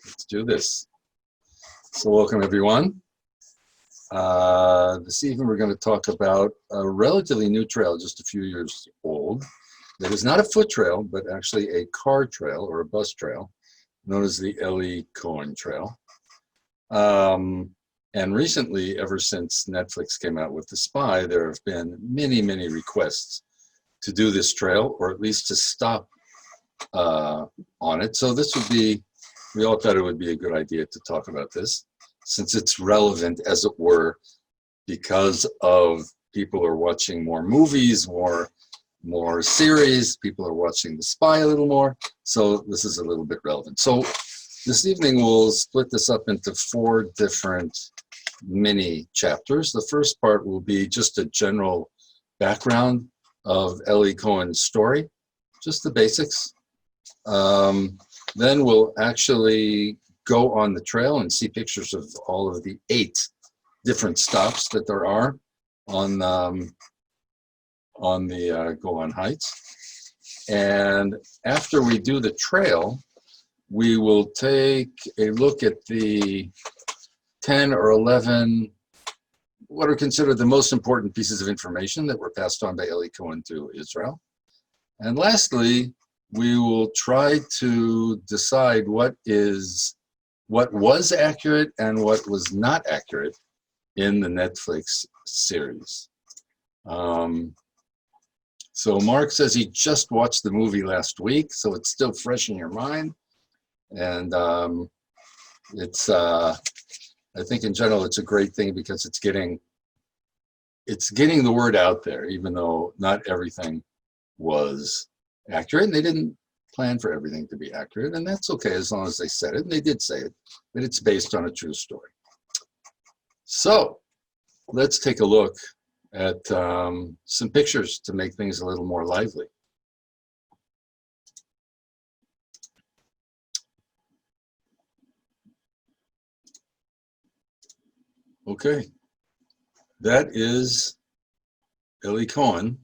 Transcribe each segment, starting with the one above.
Let's do this. So welcome everyone. This evening we're going to talk about a relatively new trail, just a few years old, that is not a foot trail, but actually a car trail or a bus trail, known as the Elly Cohen Trail. And recently, ever since Netflix came out with The Spy, there have been many, many requests to do this trail, or at least to stop on it. So this would be, we all thought it would be a good idea to talk about this, since it's relevant, as it were, because of people are watching more movies, more series, people are watching The Spy a little more, so this is a little bit relevant. So this evening we'll split this up into 4 different mini chapters. The first part will be just a general background of Elly Cohen's story, just the basics. Then we'll actually go on the trail and see pictures of all of the 8 different stops that there are on the Golan Heights. And after we do the trail, we will take a look at the 10 or 11 what are considered the most important pieces of information that were passed on by Elly Cohen to Israel. And lastly, we will try to decide what was accurate and what was not accurate in the Netflix series. So Mark says he just watched the movie last week, so it's still fresh in your mind. And it's I think in general it's a great thing because it's getting the word out there, even though not everything was accurate, and they didn't plan for everything to be accurate, and that's okay as long as they said it, and they did say it, but it's based on a true story. So let's take a look at some pictures to make things a little more lively. Okay, that is Elly Cohen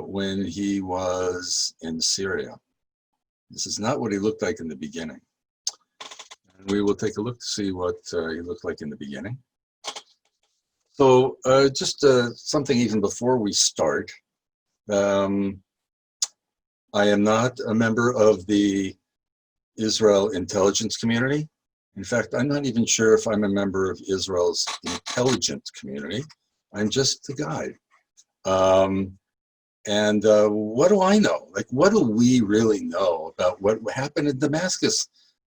when he was in Syria. This is not what he looked like in the beginning. And we will take a look to see what he looked like in the beginning. So just something even before we start. I am not a member of the Israel intelligence community. In fact, I'm not even sure if I'm a member of Israel's intelligence community. I'm just the guide. And what do I know? Like, what do we really know about what happened in Damascus?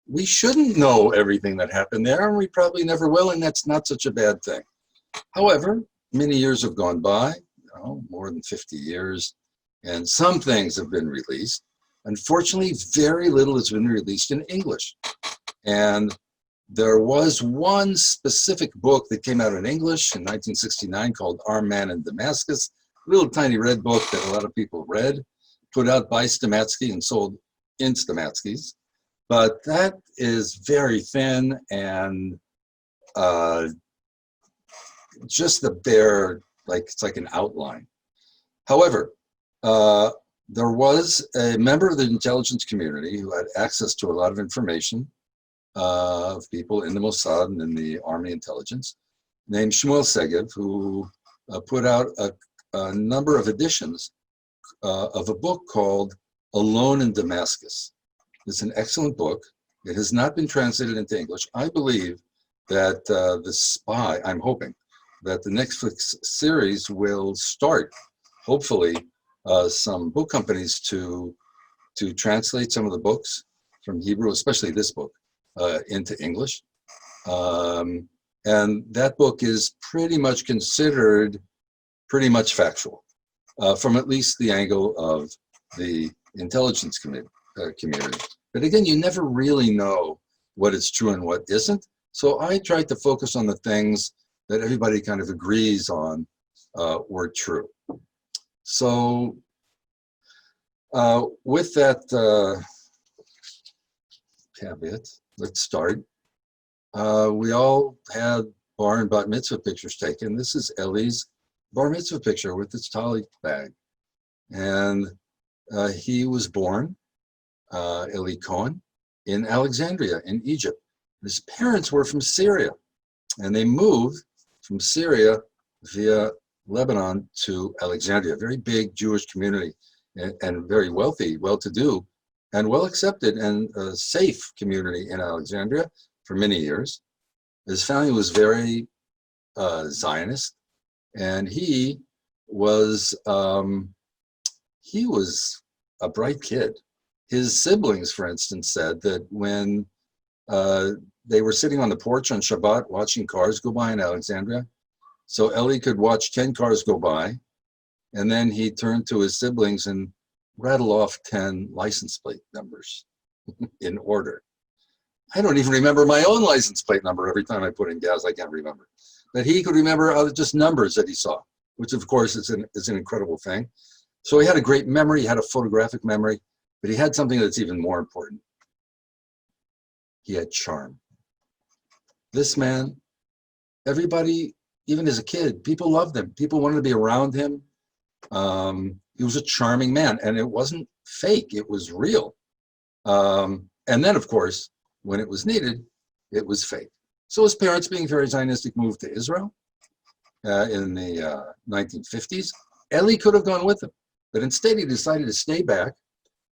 We shouldn't know everything that happened there, and we probably never will, and that's not such a bad thing. However, many years have gone by, more than 50 years, and some things have been released. Unfortunately, very little has been released in English. And there was one specific book that came out in English in 1969 called Our Man in Damascus, a little tiny red book that a lot of people read, put out by Stamatsky and sold in Stamatsky's. But that is very thin and just the bare, it's like an outline. However, there was a member of the intelligence community who had access to a lot of information of people in the Mossad and in the Army intelligence, named Shmuel Segev, who put out a number of editions of a book called Alone in Damascus. It's an excellent book. It has not been translated into English. I believe that The Spy, I'm hoping, that the Netflix series will start, hopefully, some book companies to translate some of the books from Hebrew, especially this book, into English. And that book is pretty much considered pretty much factual, from at least the angle of the intelligence community. But again, you never really know what is true and what isn't. So I tried to focus on the things that everybody kind of agrees on were true. So with that caveat, let's start. We all had bar and bat mitzvah pictures taken. This is Ellie's bar mitzvah picture with its tali bag. And he was born, Elly Cohen, in Alexandria in Egypt. His parents were from Syria, and they moved from Syria via Lebanon to Alexandria, a very big Jewish community and very wealthy, well-to-do, and well-accepted and safe community in Alexandria for many years. His family was very Zionist, and he was a bright kid. His siblings, for instance, said that when they were sitting on the porch on Shabbat watching cars go by in Alexandria, so Elly could watch 10 cars go by, and then he turned to his siblings and rattle off 10 license plate numbers in order. I don't even remember my own license plate number. Every time I put in gas, I can't remember. But he could remember other just numbers that he saw, which of course is an incredible thing. So he had a great memory, he had a photographic memory, but he had something that's even more important. He had charm. This man, everybody, even as a kid, people loved him. People wanted to be around him. He was a charming man, and it wasn't fake, it was real. And then, of course, when it was needed, it was fake. So his parents, being very Zionistic, moved to Israel in the 1950s. Elly could have gone with him, but instead he decided to stay back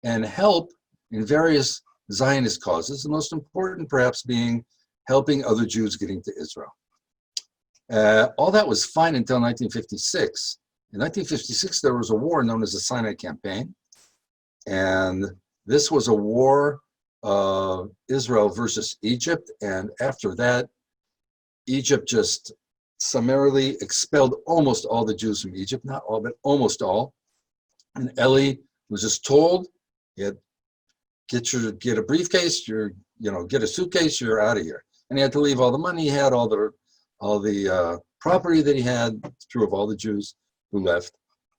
and help in various Zionist causes, the most important perhaps being helping other Jews getting to Israel. All that was fine until 1956. In 1956, there was a war known as the Cyanide Campaign, and this was a war of Israel versus Egypt, and after that, Egypt just summarily expelled almost all the Jews from Egypt, not all, but almost all. And Elly was just told, get a briefcase, get a suitcase, you're out of here. And he had to leave all the money he had, all the property that he had, true of all the Jews who left.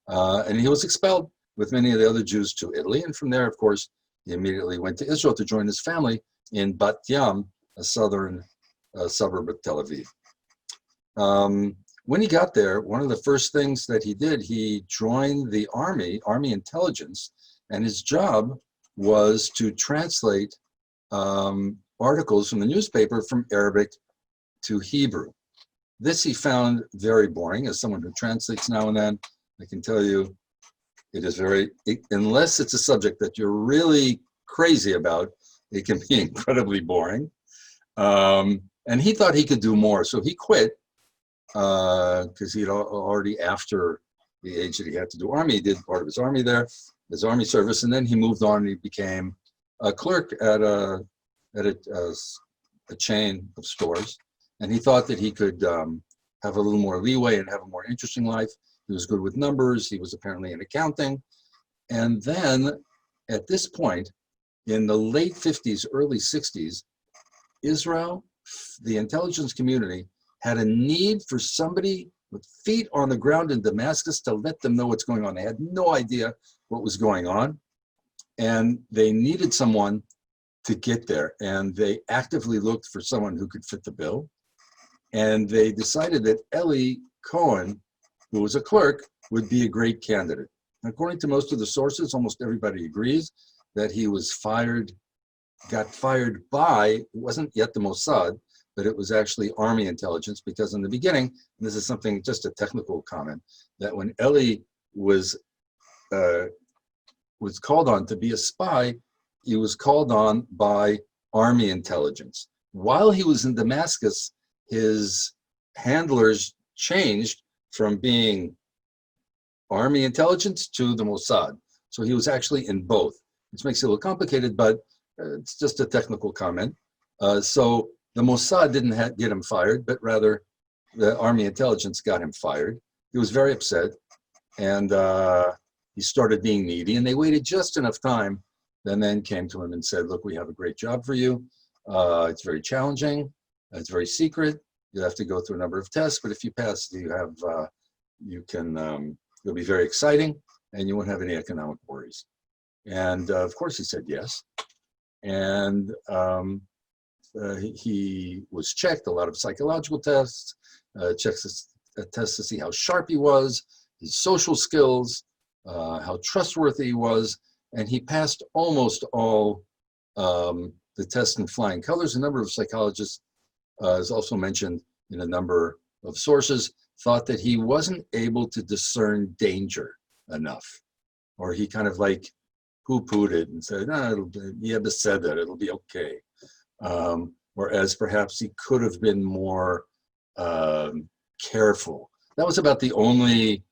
And he was expelled with many of the other Jews to Italy. And from there, of course, he immediately went to Israel to join his family in Bat Yam, a southern suburb of Tel Aviv. When he got there, one of the first things that he did, he joined the army intelligence, and his job was to translate articles from the newspaper from Arabic to Hebrew. This he found very boring. As someone who translates now and then, I can tell you it is unless it's a subject that you're really crazy about, it can be incredibly boring. And he thought he could do more, so he quit because he'd already, after the age that he had to do army, he did part of his army there, his army service, and then he moved on and he became a clerk at a chain of stores. And he thought that he could have a little more leeway and have a more interesting life. He was good with numbers. He was apparently in accounting. And then at this point, in the late 50s, early 60s, Israel, the intelligence community, had a need for somebody with feet on the ground in Damascus to let them know what's going on. They had no idea what was going on. And they needed someone to get there. And they actively looked for someone who could fit the bill. And they decided that Elly Cohen, who was a clerk, would be a great candidate. According to most of the sources, almost everybody agrees that he was got fired by, it wasn't yet the Mossad, but it was actually army intelligence, because in the beginning, and this is something, just a technical comment, that when Elly was called on to be a spy, he was called on by army intelligence. While he was in Damascus, his handlers changed from being army intelligence to the Mossad. So he was actually in both, which makes it a little complicated, but it's just a technical comment. So the Mossad didn't get him fired, but rather the army intelligence got him fired. He was very upset, and he started being needy, and they waited just enough time, and then came to him and said, look, we have a great job for you. It's very challenging. It's very secret. You have to go through a number of tests, but if you pass, it'll be very exciting, and you won't have any economic worries. And of course, he said yes. And he was checked, a lot of psychological tests, tests to see how sharp he was, his social skills, how trustworthy he was, and he passed almost all the test in flying colors. A number of psychologists, is also mentioned in a number of sources, thought that he wasn't able to discern danger enough, or he kind of like poo-pooed it and said, no, it'll be, yeah, said that it'll be okay. Whereas perhaps he could have been more careful. That was about the only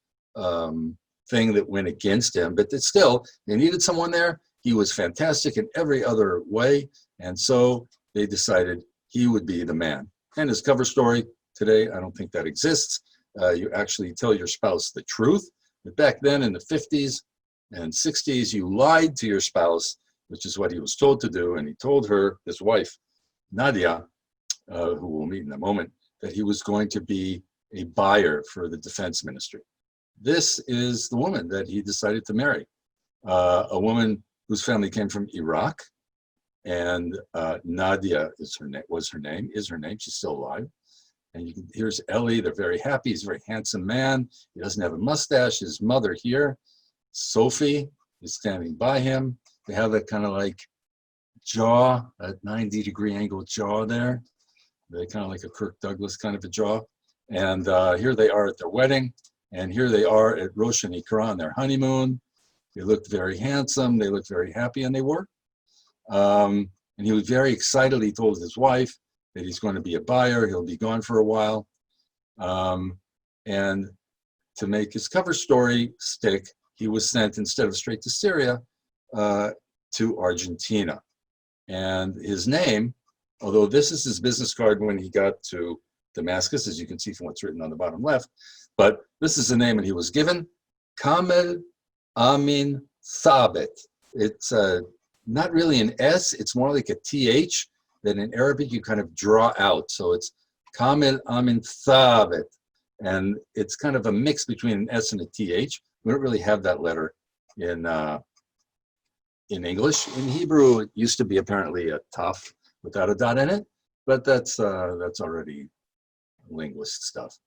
thing that went against him, but still, they needed someone there. He was fantastic in every other way, and so they decided he would be the man. And his cover story today, I don't think that exists. You actually tell your spouse the truth. But back then in the 50s and 60s, you lied to your spouse, which is what he was told to do. And he told her, his wife, Nadia, who we'll meet in a moment, that he was going to be a buyer for the defense ministry. This is the woman that he decided to marry, a woman whose family came from Iraq. And Nadia is her name. She's still alive. And here's Elly. They're very happy. He's a very handsome man. He doesn't have a mustache. His mother here, Sophie, is standing by him. They have that kind of like jaw, that 90-degree angle jaw there. They kind of like a Kirk Douglas kind of a jaw. And here they are at their wedding. And here they are at Rosh Hashanah on their honeymoon. They looked very handsome. They looked very happy, and they were. And he was very excited. He told his wife that he's going to be a buyer. He'll be gone for a while. And to make his cover story stick, he was sent, instead of straight to Syria, to Argentina. And his name, although this is his business card when he got to Damascus, as you can see from what's written on the bottom left, but this is the name that he was given, Kamel Amin Thabit. It's not really an S, it's more like a TH that in Arabic you kind of draw out. So it's Kamel Amin Thabit. And it's kind of a mix between an S and a TH. We don't really have that letter in English. In Hebrew, it used to be apparently a taf without a dot in it, but that's already linguist stuff.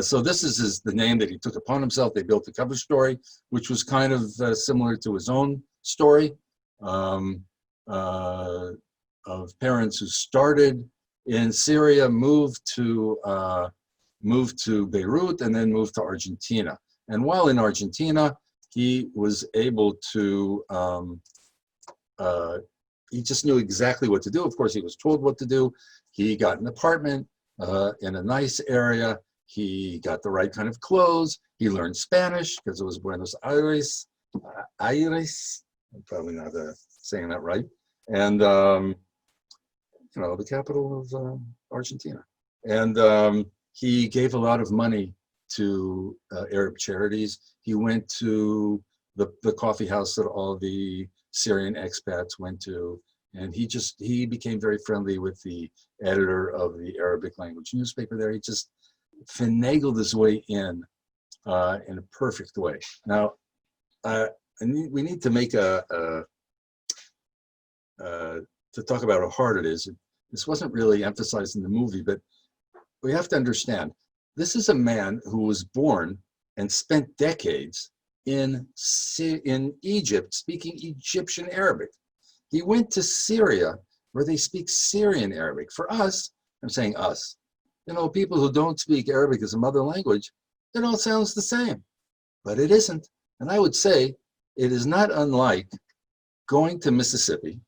So this is the name that he took upon himself. They built the cover story, which was kind of similar to his own story of parents who started in Syria, moved to Beirut, and then moved to Argentina. And while in Argentina, he was able to, he just knew exactly what to do. Of course, he was told what to do. He got an apartment in a nice area. He got the right kind of clothes. He learned Spanish because it was Buenos Aires. I'm probably not saying that right. And, you know, the capital of Argentina. And he gave a lot of money to Arab charities. He went to the coffee house that all the Syrian expats went to. And he became very friendly with the editor of the Arabic language newspaper there. He just finagled his way in a perfect way. Now, we need to make to talk about how hard it is. This wasn't really emphasized in the movie, but we have to understand, this is a man who was born and spent decades in Egypt speaking Egyptian Arabic. He went to Syria where they speak Syrian Arabic. For us, I'm saying us, you know, people who don't speak Arabic as a mother language, it all sounds the same, but it isn't. And I would say it is not unlike going to Mississippi.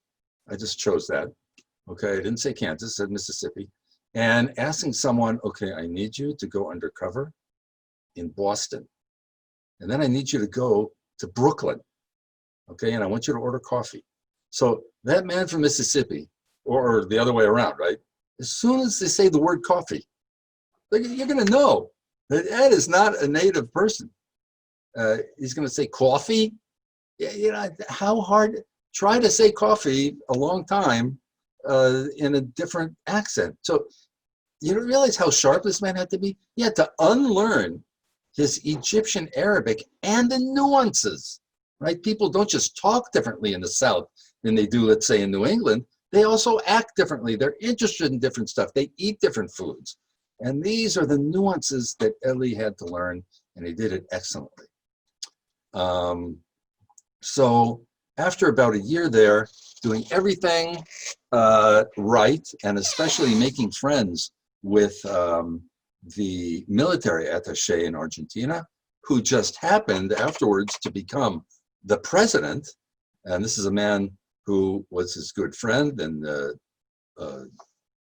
I just chose that. Okay, I didn't say Kansas, I said Mississippi. And asking someone, okay, I need you to go undercover in Boston. And then I need you to go to Brooklyn. Okay, and I want you to order coffee. So that man from Mississippi, or the other way around, right? As soon as they say the word coffee, you're gonna know that Ed is not a native person. He's gonna say coffee. You know, how hard, try to say coffee a long time in a different accent. So you don't realize how sharp this man had to be? He had to unlearn his Egyptian Arabic and the nuances, right? People don't just talk differently in the South than they do, let's say, in New England. They also act differently. They're interested in different stuff. They eat different foods. And these are the nuances that Elly had to learn, and he did it excellently. So after about a year there, doing everything right, and especially making friends with the military attaché in Argentina, who just happened afterwards to become the president. And this is a man who was his good friend, and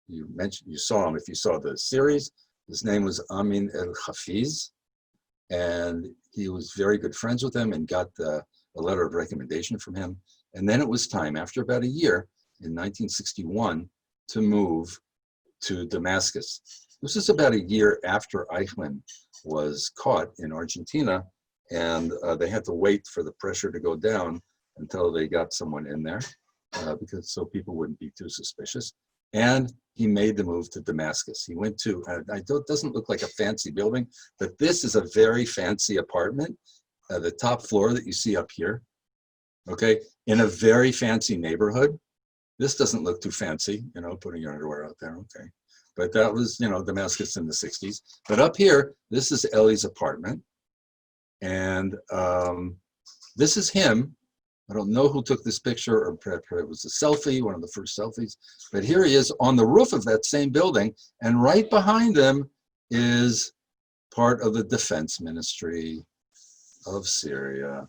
you saw him if you saw the series. His name was Amin el-Hafiz, and he was very good friends with him and got a letter of recommendation from him. And then it was time, after about a year, in 1961, to move to Damascus. This is about a year after Eichmann was caught in Argentina, and they had to wait for the pressure to go down until they got someone in there, because so people wouldn't be too suspicious. And he made the move to Damascus. He went to, it doesn't look like a fancy building, but this is a very fancy apartment, the top floor that you see up here, okay, in a very fancy neighborhood. This doesn't look too fancy, you know, putting your underwear out there, okay. But that was, you know, Damascus in the 60s. But up here, this is Ellie's apartment. And this is him. I don't know who took this picture, or perhaps it was a selfie, one of the first selfies. But here he is on the roof of that same building. And right behind him is part of the defense ministry of Syria.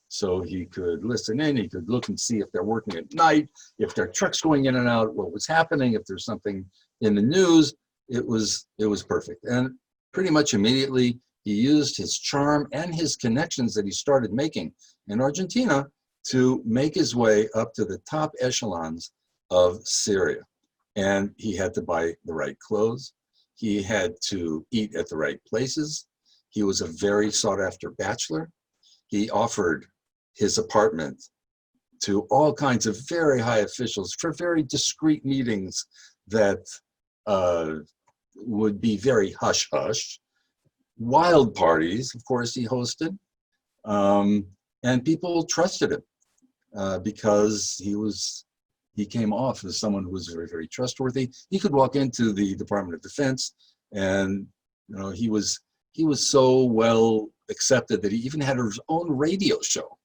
So he could listen in, he could look and see if they're working at night, if there are trucks going in and out, what was happening, if there's something in the news. It was perfect. And pretty much immediately, he used his charm and his connections that he started making in Argentina to make his way up to the top echelons of Syria. And he had to buy the right clothes. He had to eat at the right places. He was a very sought after bachelor. He offered his apartment to all kinds of very high officials for very discreet meetings that would be very hush-hush. Wild parties, of course, he hosted. And people trusted him because he came off as someone who was very, very trustworthy. He could walk into the Department of Defense, and you know, he was so well accepted that he even had his own radio show.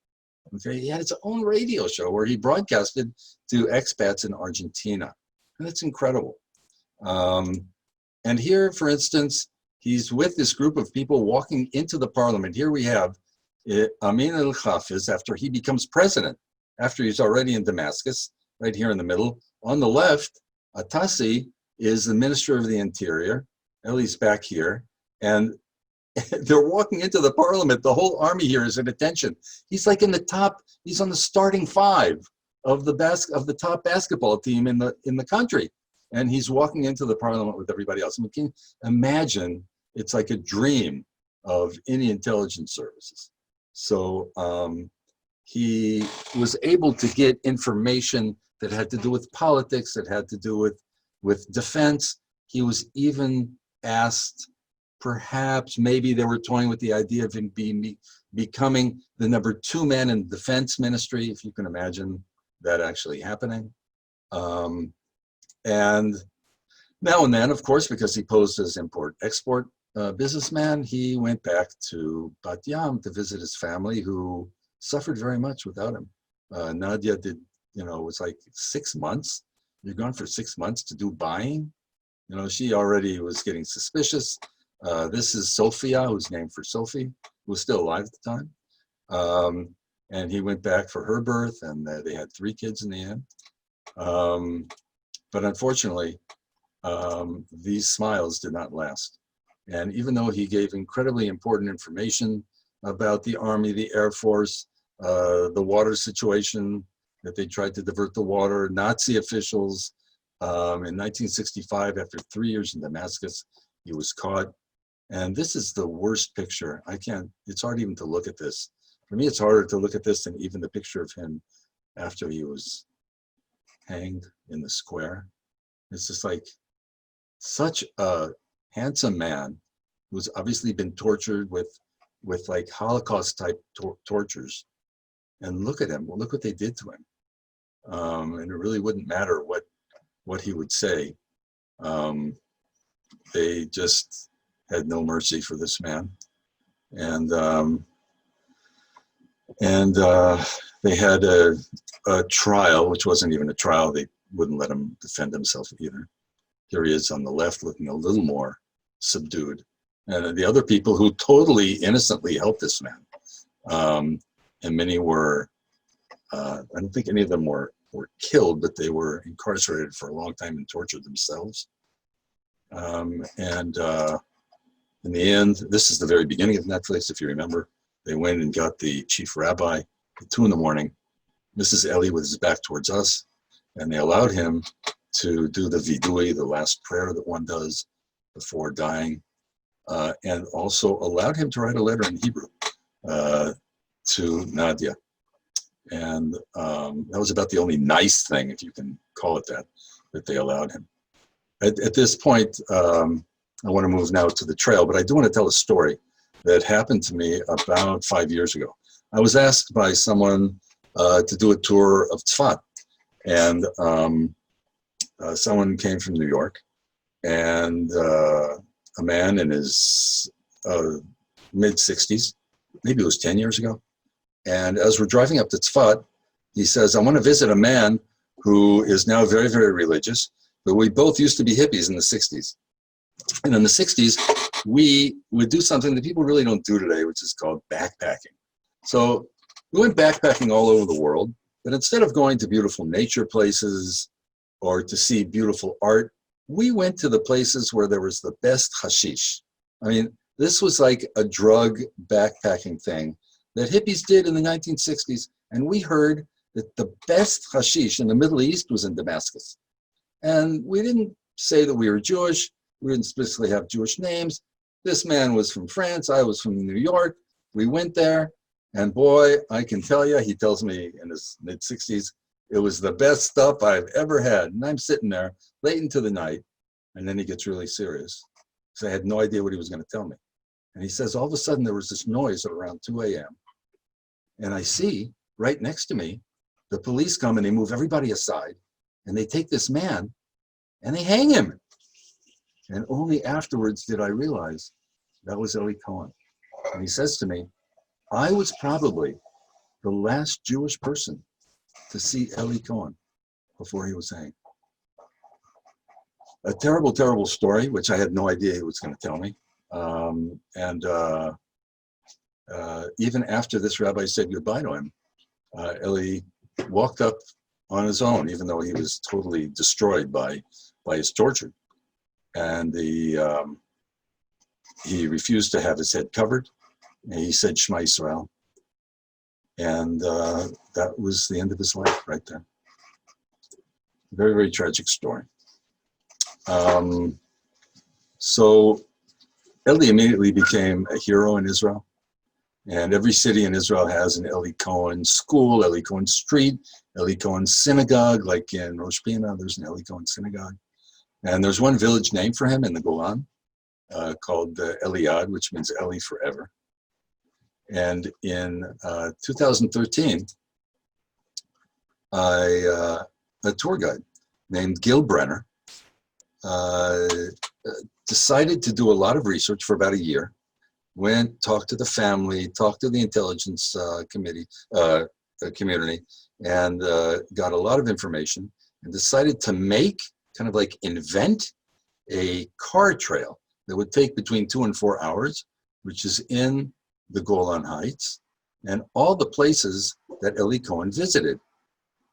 Okay, he had his own radio show where he broadcasted to expats in Argentina, and that's incredible. And here, for instance, he's with this group of people walking into the parliament. Here we have Amin el-Hafiz, after he becomes president, after he's already in Damascus, right here in the middle. On the left, Atassi is the Minister of the Interior. Ellie's back here. And they're walking into the parliament. The whole army here is at attention. He's like in the top, he's on the starting five of the top basketball team in the country. And he's walking into the parliament with everybody else. I mean, can you imagine, it's like a dream of any intelligence services. So he was able to get information that had to do with politics, that had to do with defense. He was even asked, perhaps, maybe they were toying with the idea of him becoming the number 2 man in the defense ministry, if you can imagine that actually happening. And now and then, of course, because he posed as import-export businessman, he went back to Bat Yam to visit his family, who suffered very much without him. Nadia did, you know, it was like 6 months. You're gone for 6 months to do buying. You know, she already was getting suspicious. This is Sophia, who's named for Sophie, who was still alive at the time. And he went back for her birth, and they had 3 kids in the end. But unfortunately, these smiles did not last. And even though he gave incredibly important information about the Army, the Air Force, the water situation, that they tried to divert the water, Nazi officials, in 1965, after 3 years in Damascus, he was caught. And this is the worst picture. It's hard even to look at this. For me, it's harder to look at this than even the picture of him after he was hanged in the square. It's just like such a handsome man who's obviously been tortured with like Holocaust type tortures. And look at him, well, look what they did to him. And it really wouldn't matter what he would say. They just had no mercy for this man. And And they had a trial, which wasn't even a trial. They wouldn't let him defend himself either. Here he is on the left looking a little more subdued. And the other people who totally innocently helped this man. And many were, I don't think any of them were killed, but they were incarcerated for a long time and tortured themselves. And in the end, this is the very beginning of Netflix, if you remember. They went and got the chief rabbi at 2 in.the morning. This is Elly with his back towards us. And they allowed him to do the vidui, the last prayer that one does before dying. And also allowed him to write a letter in Hebrew to Nadia. And that was about the only nice thing, if you can call it that they allowed him. At this point, I want to move now to the trail, but I do want to tell a story that happened to me about 5 years ago. I was asked by someone to do a tour of Tzfat, and someone came from New York, and a man in his mid-60s, maybe it was 10 years ago, and as we're driving up to Tzfat, he says, I want to visit a man who is now very, very religious, but we both used to be hippies in the 60s. And in the 60s, we would do something that people really don't do today, which is called backpacking. So we went backpacking all over the world, but instead of going to beautiful nature places or to see beautiful art, we went to the places where there was the best hashish. I mean, this was like a drug backpacking thing that hippies did in the 1960s. And we heard that the best hashish in the Middle East was in Damascus. And we didn't say that we were Jewish. We didn't specifically have Jewish names. This man was from France. I was from New York. We went there. And boy, I can tell you, he tells me in his mid-60s, it was the best stuff I've ever had. And I'm sitting there late into the night. And then he gets really serious. So I had no idea what he was going to tell me. And he says, all of a sudden, there was this noise at around 2 a.m. And I see right next to me, the police come and they move everybody aside. And they take this man and they hang him. And only afterwards did I realize that was Elly Cohen. And he says to me, I was probably the last Jewish person to see Elly Cohen before he was hanged. A terrible, terrible story, which I had no idea he was going to tell me. Even after this rabbi said goodbye to him, Elly walked up on his own, even though he was totally destroyed by his torture. And he refused to have his head covered. And he said Shema Yisrael. And that was the end of his life right there. Very, very tragic story. So Elly immediately became a hero in Israel. And every city in Israel has an Elly Cohen school, Elly Cohen street, Elly Cohen synagogue, like in Rosh Pina, there's an Elly Cohen synagogue. And there's one village named for him in the Golan called Eliad, which means Elly forever. And in 2013, a tour guide named Gil Brenner decided to do a lot of research for about a year. Went, talked to the family, talked to the intelligence community, and got a lot of information and decided to kind of like invent a car trail that would take between 2 and 4 hours, which is in the Golan Heights, and all the places that Elly Cohen visited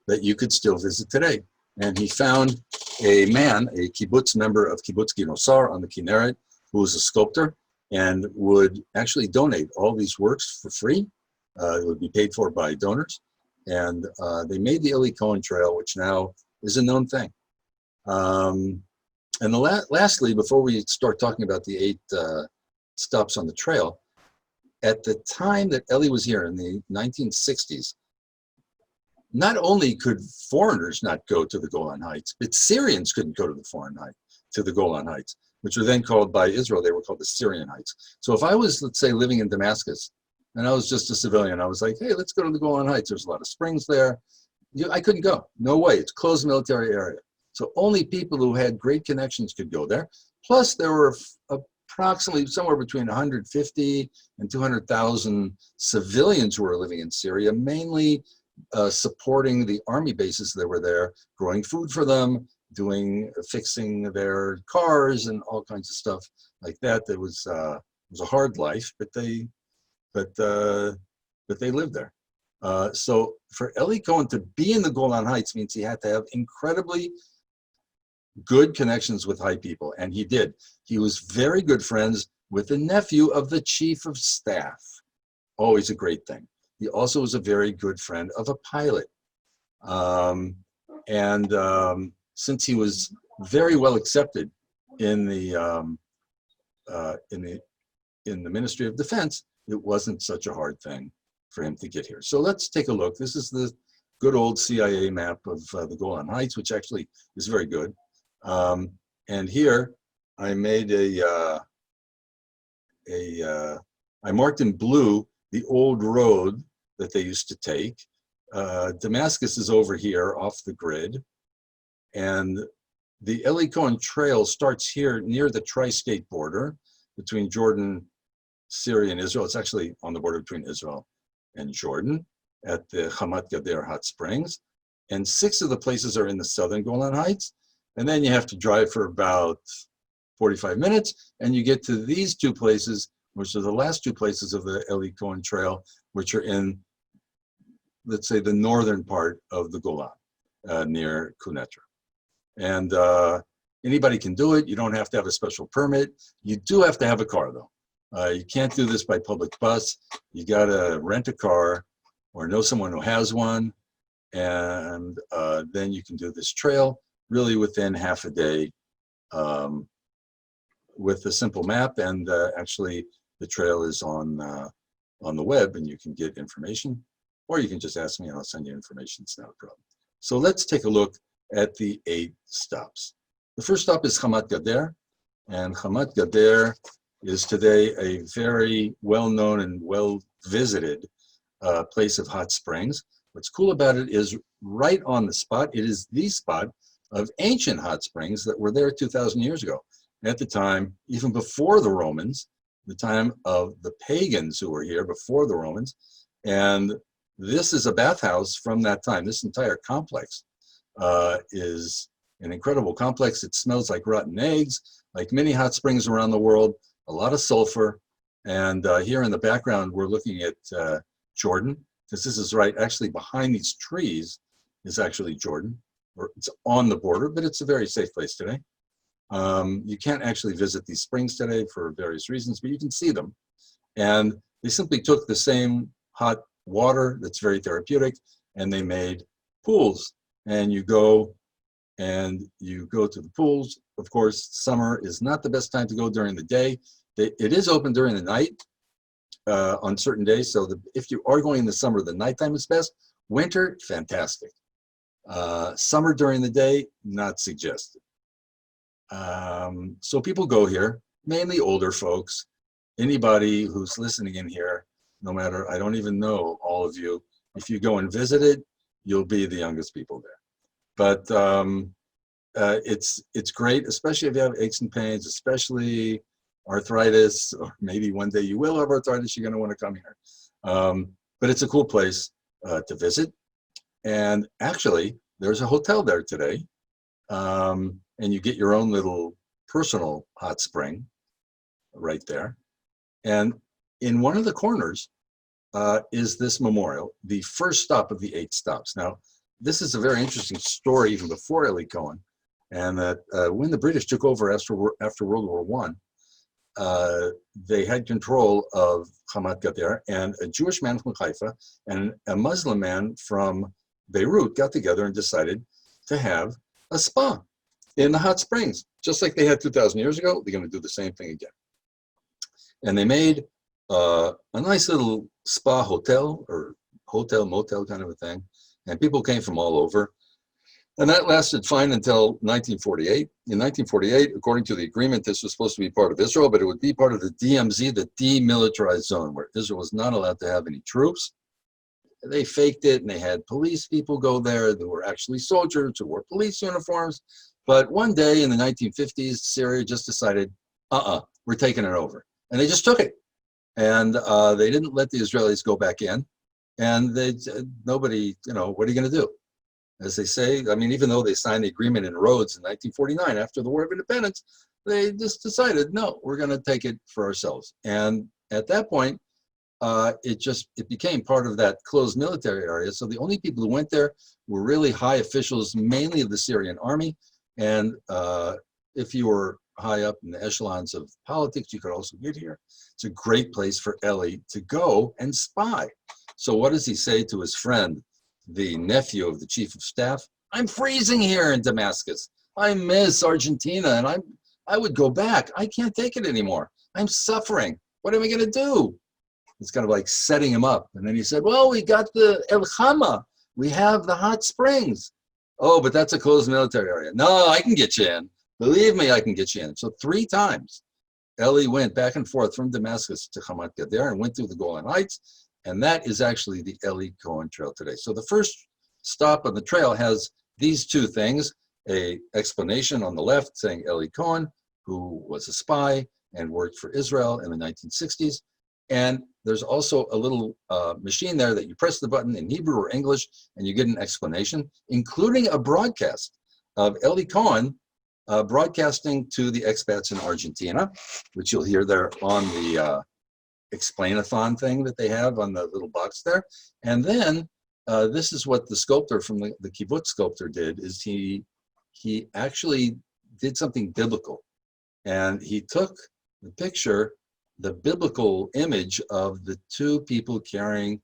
that you could still visit today. And he found a man, a kibbutz member of Kibbutz Ginosar on the Kinneret, who was a sculptor and would actually donate all these works for free. It would be paid for by donors. And they made the Elly Cohen Trail, which now is a known thing. And lastly, before we start talking about the 8 stops on the trail, at the time that Elly was here in the 1960s, not only could foreigners not go to the Golan Heights, but Syrians couldn't go to the Golan Heights, which were then called by Israel, they were called the Syrian Heights. So if I was, let's say, living in Damascus, and I was just a civilian, I was like, hey, let's go to the Golan Heights. There's a lot of springs there. I couldn't go. No way. It's a closed military area. So only people who had great connections could go there. Plus, there were a approximately somewhere between 150 and 200,000 civilians who were living in Syria, mainly supporting the army bases that were there, growing food for them, fixing their cars and all kinds of stuff like that. It was a hard life, but they lived there. So for Elly Cohen to be in the Golan Heights means he had to have incredibly good connections with high people, and he did. He was very good friends with the nephew of the chief of staff. Always a great thing. He also was a very good friend of a pilot. Since he was very well accepted in the Ministry of Defense, it wasn't such a hard thing for him to get here. So let's take a look. This is the good old CIA map of the Golan Heights, which actually is very good. And here I made I marked in blue the old road that they used to take. Damascus is over here off the grid. And the Elly Cohen Trail starts here near the tri-state border between Jordan, Syria, and Israel. It's actually on the border between Israel and Jordan at the Hamat Gader hot springs. And 6 of the places are in the southern Golan Heights. And then you have to drive for about 45 minutes, and you get to these 2 places, which are the last 2 places of the Elly Cohen Trail, which are in, let's say, the northern part of the Golan, near Quneitra. And anybody can do it. You don't have to have a special permit. You do have to have a car, though. You can't do this by public bus. You got to rent a car or know someone who has one, and then you can do this trail really within half a day with a simple map. And actually, the trail is on the web, and you can get information, or you can just ask me and I'll send you information. It's not a problem. So let's take a look at the 8 stops. The first stop is Hamat Gader, and Hamat Gader is today a very well-known and well-visited place of hot springs. What's cool about it is right on the spot, it is the spot of ancient hot springs that were there 2,000 years ago. At the time, even before the Romans, the time of the pagans who were here before the Romans. And this is a bathhouse from that time. This entire complex is an incredible complex. It smells like rotten eggs, like many hot springs around the world, a lot of sulfur. And here in the background, we're looking at Jordan, because this is right, actually behind these trees is actually Jordan. Or it's on the border, but it's a very safe place today. You can't actually visit these springs today for various reasons, but you can see them. And they simply took the same hot water that's very therapeutic, and they made pools. And you go to the pools. Of course, summer is not the best time to go during the day. It is open during the night on certain days. So if you are going in the summer, the nighttime is best. Winter, fantastic. Summer during the day, not suggested. So people go here, mainly older folks. Anybody who's listening in here, no matter, I don't even know all of you, if you go and visit it, you'll be the youngest people there. But it's great, especially if you have aches and pains, especially arthritis, or maybe one day you will have arthritis, you're going to want to come here. But it's a cool place to visit. And actually, there's a hotel there today, and you get your own little personal hot spring right there. And in one of the corners is this memorial, the first stop of the 8 stops. Now, this is a very interesting story even before Elly Cohen, and that when the British took over after World War I, they had control of Hamat Gader, and a Jewish man from Haifa and a Muslim man from Beirut got together and decided to have a spa in the hot springs, just like they had 2,000 years ago. They're going to do the same thing again. And they made a nice little spa hotel, or hotel motel kind of a thing, and people came from all over. And that lasted fine until 1948. In 1948, according to the agreement, this was supposed to be part of Israel, but it would be part of the DMZ, the demilitarized zone, where Israel was not allowed to have any troops. They faked it, and they had police people go there. There were actually soldiers who wore police uniforms. But one day in the 1950s, Syria just decided, we're we're taking it over. And they just took it. And they didn't let the Israelis go back in. And nobody, what are you going to do? As they say, I mean, even though they signed the agreement in Rhodes in 1949 after the War of Independence, they just decided, no, we're going to take it for ourselves. And at that point, it became part of that closed military area. So the only people who went there were really high officials, mainly of the Syrian army. And if you were high up in the echelons of politics, you could also get here. It's a great place for Elly to go and spy. So what does he say to his friend, the nephew of the chief of staff? I'm freezing here in Damascus. I miss Argentina, and I would go back. I can't take it anymore. I'm suffering. What am I going to do? It's kind of like setting him up. And then he said, well, we got the El Hama. We have the hot springs. Oh, but that's a closed military area. No, I can get you in. Believe me, I can get you in. So 3 times, Elly went back and forth from Damascus to Hamat Gader and went through the Golan Heights. And that is actually the Elly Cohen Trail today. So the first stop on the trail has these 2 things, a explanation on the left saying Elly Cohen, who was a spy and worked for Israel in the 1960s. And there's also a little machine there that you press the button in Hebrew or English and you get an explanation, including a broadcast of Elly Cohen broadcasting to the expats in Argentina, which you'll hear there on the explain-a-thon thing that they have on the little box there. And then this is what the sculptor from the kibbutz sculptor did, is he actually did something biblical. And he took the picture, the biblical image of the 2 people carrying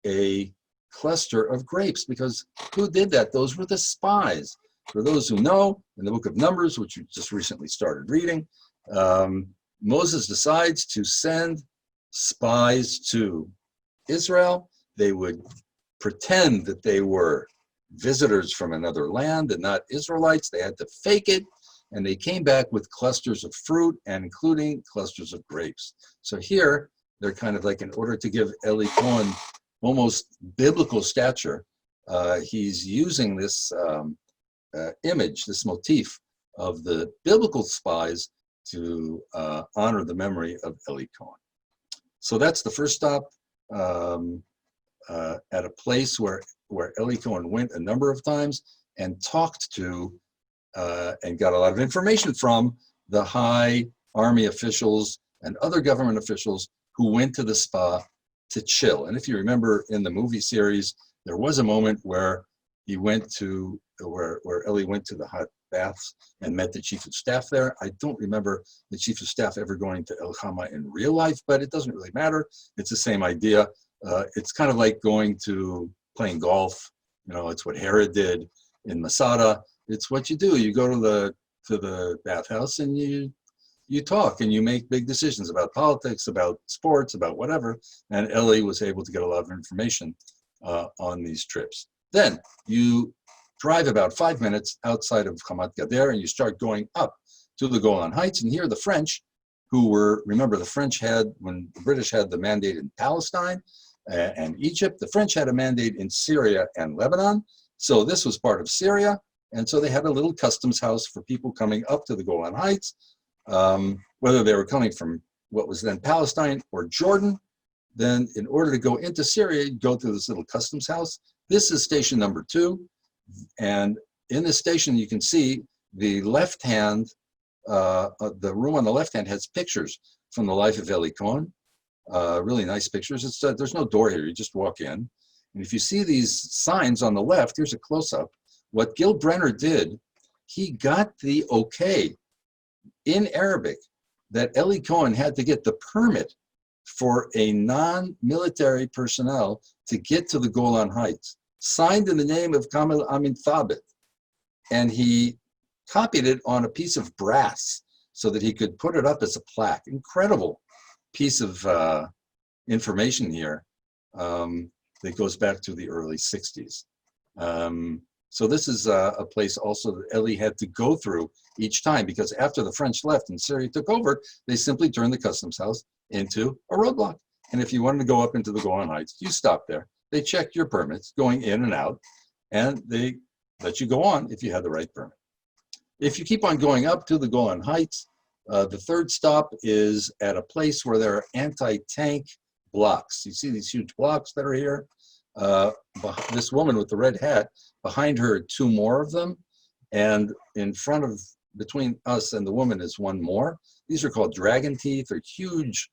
a cluster of grapes, because who did that? Those were the spies. For those who know, in the book of Numbers, which you just recently started reading, Moses decides to send spies to Israel. They would pretend that they were visitors from another land and not Israelites. They had to fake it. And they came back with clusters of fruit, and including clusters of grapes. So here, they're kind of like, in order to give Elly Cohen almost biblical stature, he's using this image, this motif of the biblical spies to honor the memory of Elly Cohen. So that's the first stop at a place where Elly Cohen went a number of times and talked to and got a lot of information from the high army officials and other government officials who went to the spa to chill. And if you remember in the movie series, there was a moment where he went to, where Elly went to the hot baths and met the chief of staff there. I don't remember the chief of staff ever going to El Hama in real life, but it doesn't really matter. It's the same idea. It's kind of like going to playing golf. It's what Herod did in Mossad. It's what you do. You go to the bathhouse and you talk and you make big decisions about politics, about sports, about whatever. And Elly was able to get a lot of information on these trips. Then you drive about 5 minutes outside of Hamat Gader and you start going up to the Golan Heights. And here the French, who were, remember the French had, when the British had the mandate in Palestine and Egypt, the French had a mandate in Syria and Lebanon. So this was part of Syria. And so they had a little customs house for people coming up to the Golan Heights, whether they were coming from what was then Palestine or Jordan. Then in order to go into Syria, you go through this little customs house. This is station number 2. And in this station, you can see the left hand, the room on the left hand has pictures from the life of Elly Cohen. Really nice pictures. There's no door here, you just walk in. And if you see these signs on the left, here's a close-up. What Gil Brenner did, he got the okay in Arabic that Elly Cohen had to get the permit for a non-military personnel to get to the Golan Heights, signed in the name of Kamel Amin Thabit. And he copied it on a piece of brass so that he could put it up as a plaque. Incredible piece of information here that goes back to the early 60s. So this is a place also that Elly had to go through each time, because after the French left and Syria took over, they simply turned the customs house into a roadblock. And if you wanted to go up into the Golan Heights, you stopped there. They checked your permits going in and out, and they let you go on if you had the right permit. If you keep on going up to the Golan Heights, The third stop is at a place where there are anti-tank blocks. You see these huge blocks that are here? This woman with the red hat, behind her, two more of them. And in front of, between us and the woman is one more. These are called dragon teeth, or huge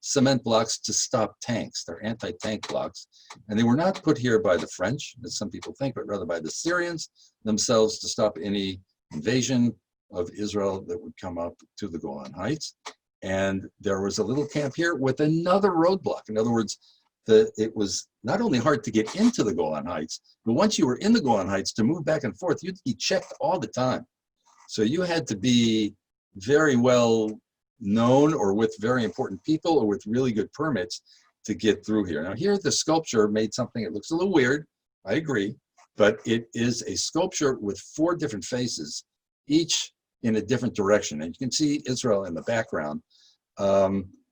cement blocks to stop tanks. They're anti-tank blocks. And they were not put here by the French, as some people think, but rather by the Syrians themselves to stop any invasion of Israel that would come up to the Golan Heights. And there was a little camp here with another roadblock. In other words, it was not only hard to get into the Golan Heights, but once you were in the Golan Heights, to move back and forth, you'd be checked all the time. So you had to be very well known, or with very important people, or with really good permits to get through here. Now here, the sculpture made something, it looks a little weird, I agree, but it is a sculpture with 4 different faces, each in a different direction. And you can see Israel in the background.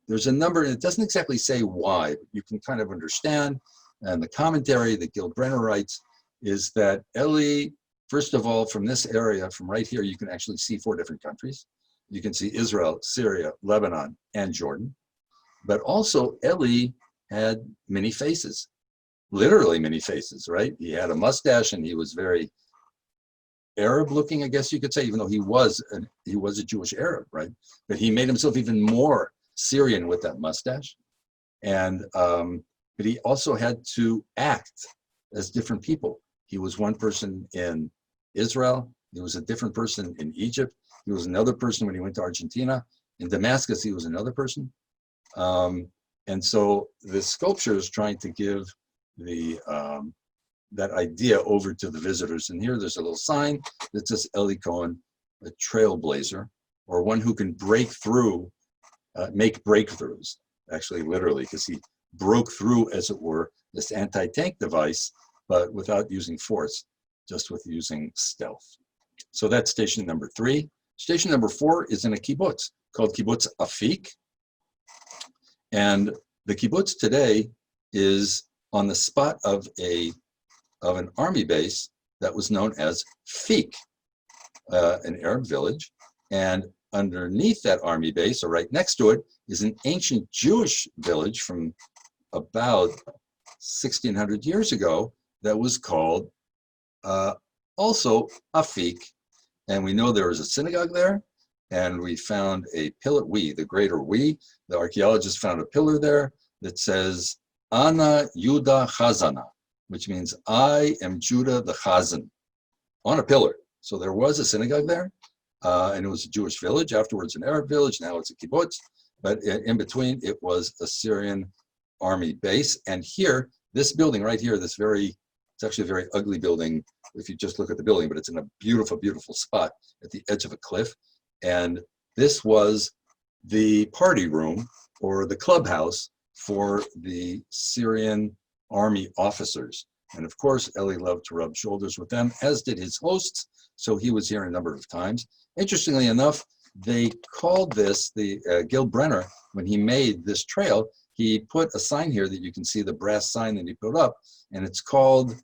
There's a number, and it doesn't exactly say why, but you can kind of understand. And the commentary that Gil Brenner writes is that Elly, first of all, from this area, from right here, you can actually see 4 different countries. You can see Israel, Syria, Lebanon, and Jordan. But also, Elly had many faces, literally many faces, right? He had a mustache, and he was very Arab-looking, I guess you could say, even though he was a Jewish Arab, right? But he made himself even more Syrian with that mustache. And but he also had to act as different people. He was one person in Israel. He was a different person in Egypt. He was another person when he went to Argentina. In Damascus, he was another person. And so the sculpture is trying to give the that idea over to the visitors. And here there's a little sign that says Elly Cohen, a trailblazer, or one who can break through, make breakthroughs, actually literally, because he broke through, as it were, this anti-tank device, but without using force, just with using stealth. So that's station number 3. Station number 4 is in a kibbutz called Kibbutz Afik. And the kibbutz today is on the spot of an army base that was known as Fik, an Arab village. And underneath that army base, or right next to it, is an ancient Jewish village from about 1600 years ago that was called also Afik. And we know there was a synagogue there, and we found a pillar, the greater we, the archaeologists found a pillar there that says, Ana Yuda Chazana, which means I am Judah the Chazan, on a pillar. So there was a synagogue there, and it was a Jewish village, afterwards an Arab village, now it's a kibbutz, but in between it was a Syrian army base. And here, this building right here, it's actually a very ugly building if you just look at the building, but it's in a beautiful, beautiful spot at the edge of a cliff. And this was the party room, or the clubhouse, for the Syrian army officers. And of course, Elly loved to rub shoulders with them, as did his hosts. So he was here a number of times. Interestingly enough, they called this, Gil Brenner, when he made this trail, he put a sign here that you can see, the brass sign that he put up, and it's called,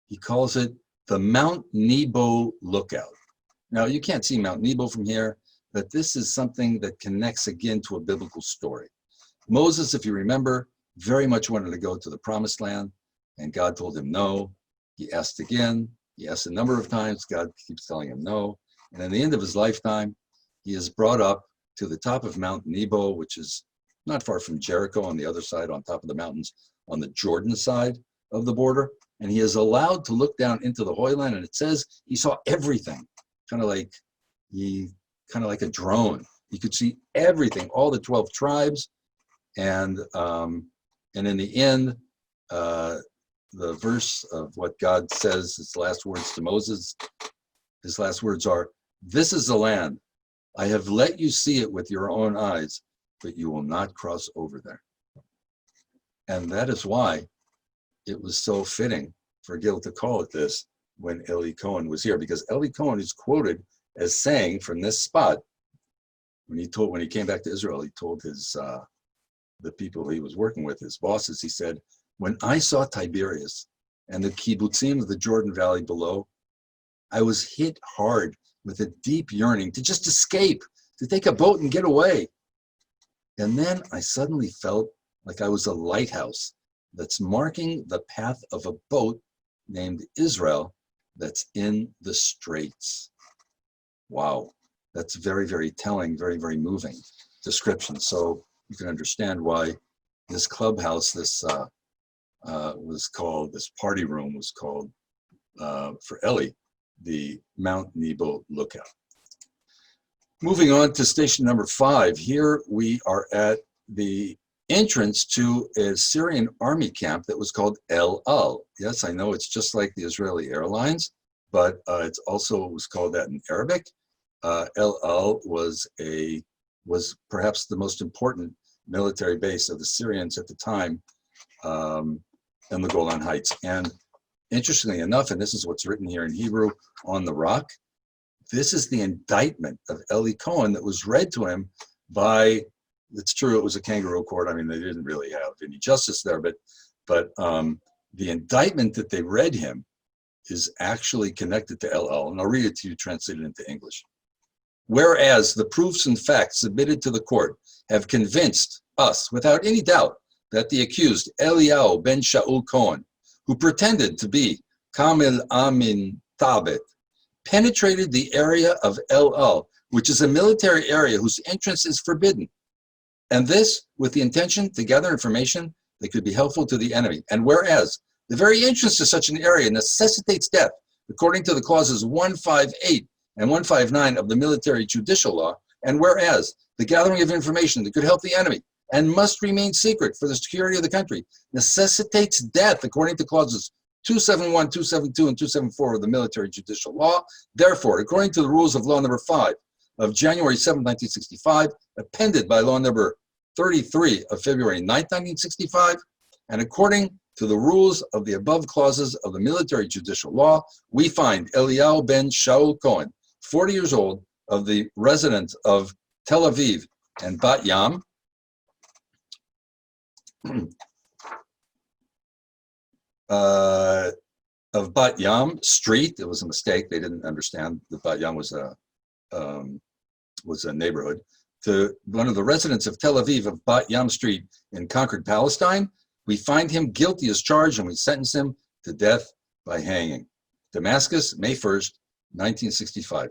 he calls it the Mount Nebo Lookout. Now, you can't see Mount Nebo from here, but this is something that connects again to a biblical story. Moses, if you remember, very much wanted to go to the promised land, and God told him no. He asked again. He asked a number of times. God keeps telling him no. And at the end of his lifetime, he is brought up to the top of Mount Nebo, which is not far from Jericho, on the other side, on top of the mountains, on the Jordan side of the border. And he is allowed to look down into the Holy Land, and it says he saw everything, kind of like a drone. He could see everything, all the 12 tribes. And in the end, the verse of what God says, his last words to Moses, his last words are, "This is the land. I have let you see it with your own eyes, but you will not cross over there." And that is why it was so fitting for Gil to call it this when Elly Cohen was here, because Elly Cohen is quoted as saying from this spot, when he came back to Israel, he told his the people he was working with, his bosses, he said, "When I saw Tiberias and the kibbutzim of the Jordan Valley below, I was hit hard with a deep yearning to just escape, to take a boat and get away. And then I suddenly felt like I was a lighthouse that's marking the path of a boat named Israel that's in the straits. Wow, that's very, very telling, very, very moving description. So you can understand why this clubhouse, this was called, this party room was called, for Elly, the Mount Nebo lookout. Moving on to station number 5, here we are at the entrance to a Syrian army camp that was called El Al. Yes, I know it's just like the Israeli airlines, but it's also was called that in Arabic. El Al was perhaps the most important military base of the Syrians at the time in the Golan Heights. And interestingly enough, and this is what's written here in Hebrew on the rock, this is the indictment of Elly Cohen that was read to him by, it's true, it was a kangaroo court. I mean, they didn't really have any justice there, but the indictment that they read him is actually connected to El Al, and I'll read it to you translated into English. Whereas the proofs and facts submitted to the court have convinced us without any doubt that the accused Eliyahu ben Shaul Cohen, who pretended to be Kamil Amin Tabet, penetrated the area of El Al, which is a military area whose entrance is forbidden, and this with the intention to gather information that could be helpful to the enemy. And whereas the very entrance to such an area necessitates death, according to the clauses 158 and 159 of the military judicial law, and whereas the gathering of information that could help the enemy and must remain secret for the security of the country necessitates death, according to clauses 271, 272, and 274 of the military judicial law. Therefore, according to the rules of law number 5 of January 7, 1965, appended by law number 33 of February 9, 1965, and according to the rules of the above clauses of the military judicial law, we find Eliyahu ben Shaul Cohen, 40 years old, of the resident of Tel Aviv and Bat Yam, of Bat Yam Street. It was a mistake. They didn't understand that Bat Yam was a neighborhood. To one of the residents of Tel Aviv of Bat Yam Street in conquered Palestine, we find him guilty as charged and we sentence him to death by hanging. Damascus, May 1st, 1965.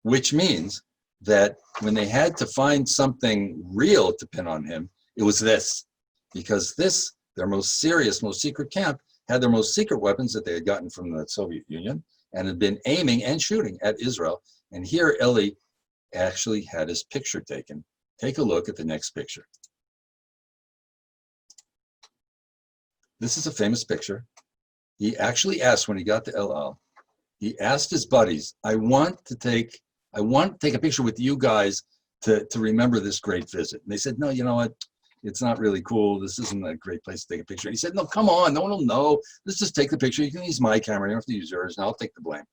Which means that when they had to find something real to pin on him, it was this. Because this, their most serious, most secret camp, had their most secret weapons that they had gotten from the Soviet Union and had been aiming and shooting at Israel. And here Elly actually had his picture taken. Take a look at the next picture. This is a famous picture. He actually asked, when he got to El Al, he asked his buddies, I want to take a picture with you guys to remember this great visit. And they said, no, you know what? It's not really cool. This isn't a great place to take a picture. He said, no, come on, no one will know. Let's just take the picture. You can use my camera. You don't have to use yours, and I'll take the blame.